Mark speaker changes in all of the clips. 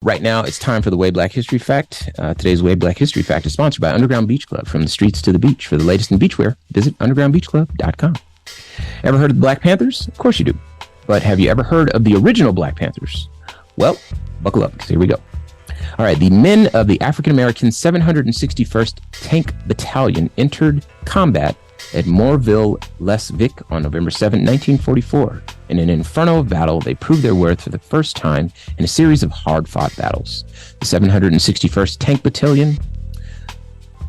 Speaker 1: Right now, it's time for the Way Black History Fact. Today's Way Black History Fact is sponsored by Underground Beach Club. From the streets to the beach. For the latest in beachwear, visit undergroundbeachclub.com. Ever heard of the Black Panthers? Of course you do. But have you ever heard of the original Black Panthers? Well, buckle up, because here we go. All right, the men of the African-American 761st Tank Battalion entered combat at Morville, Les Vic on November 7, 1944. In an inferno of battle, they proved their worth for the first time in a series of hard-fought battles. The 761st Tank Battalion,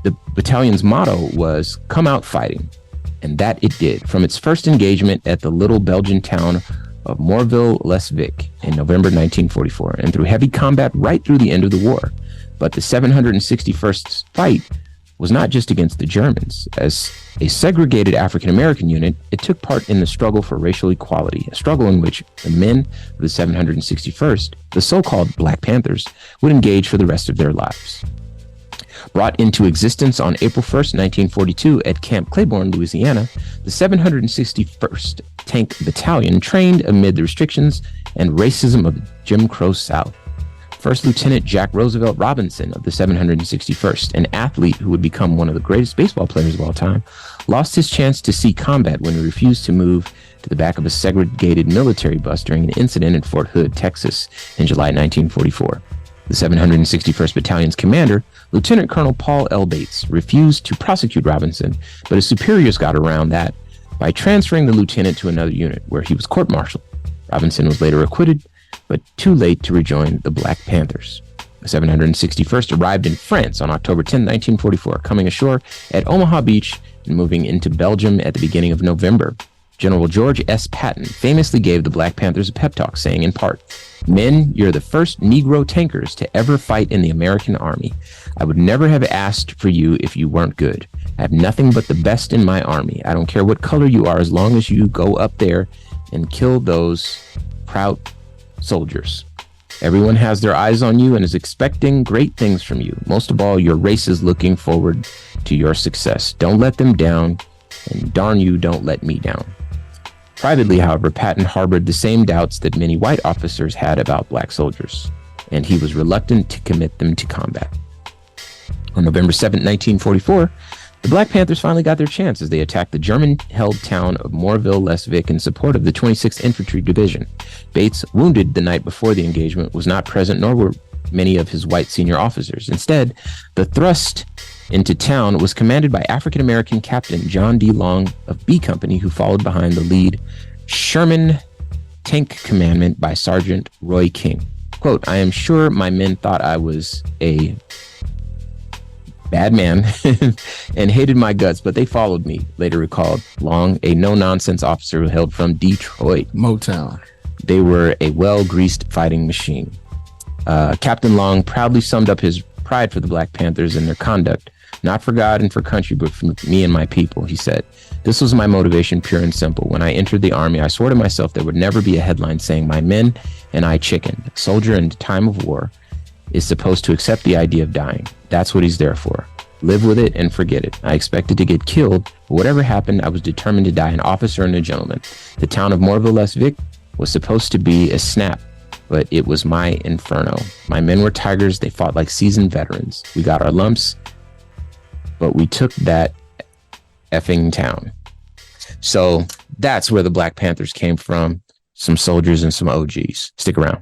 Speaker 1: the battalion's motto was, "Come out fighting." And that it did, from its first engagement at the little Belgian town of Morville, Les Vic in November 1944, and through heavy combat right through the end of the war. But the 761st's fight was not just against the Germans. As a segregated African-American unit, it took part in the struggle for racial equality, a struggle in which the men of the 761st, the so-called Black Panthers, would engage for the rest of their lives. Brought into existence on April 1st, 1942 at Camp Claiborne, Louisiana, the 761st Tank Battalion trained amid the restrictions and racism of the Jim Crow South. First Lieutenant Jack Roosevelt Robinson of the 761st, an athlete who would become one of the greatest baseball players of all time, lost his chance to see combat when he refused to move to the back of a segregated military bus during an incident in Fort Hood, Texas in July 1944. The 761st Battalion's commander, Lieutenant Colonel Paul L. Bates, refused to prosecute Robinson, but his superiors got around that by transferring the lieutenant to another unit, where he was court-martialed. Robinson was later acquitted, but too late to rejoin the Black Panthers. The 761st arrived in France on October 10, 1944, coming ashore at Omaha Beach and moving into Belgium at the beginning of November. General George S. Patton famously gave the Black Panthers a pep talk, saying in part, "Men, you're the first Negro tankers to ever fight in the American Army. I would never have asked for you if you weren't good. I have nothing but the best in my army. I don't care what color you are, as long as you go up there and kill those proud soldiers. Everyone has their eyes on you and is expecting great things from you. Most of all, your race is looking forward to your success. Don't let them down, and darn you, don't let me down." Privately, however, Patton harbored the same doubts that many white officers had about black soldiers, and he was reluctant to commit them to combat. On November 7, 1944, the Black Panthers finally got their chance as they attacked the German-held town of Morville, Les Vic in support of the 26th Infantry Division. Bates, wounded the night before the engagement, was not present, nor were many of his white senior officers. Instead, the thrust into town was commanded by African-American Captain John D. Long of B Company, who followed behind the lead Sherman tank commandment by Sergeant Roy King. Quote, "I am sure my men thought I was a bad man and hated my guts, but they followed me," later recalled Long, a no-nonsense officer who hailed from Detroit.
Speaker 2: Motown.
Speaker 1: They were a well-greased fighting machine. Captain Long proudly summed up his pride for the Black Panthers and their conduct. "Not for God and for country, but for me and my people," he said. "This was my motivation, pure and simple. When I entered the Army, I swore to myself there would never be a headline saying my men and I chickened. A soldier in time of war is supposed to accept the idea of dying. That's what he's there for. Live with it and forget it. I expected to get killed, but whatever happened, I was determined to die an officer and a gentleman. The town of Morville, Les Vic was supposed to be a snap, but it was my inferno. My men were tigers. They fought like seasoned veterans. We got our lumps, but we took that effing town." So that's where the Black Panthers came from. Some soldiers and some OGs. Stick around.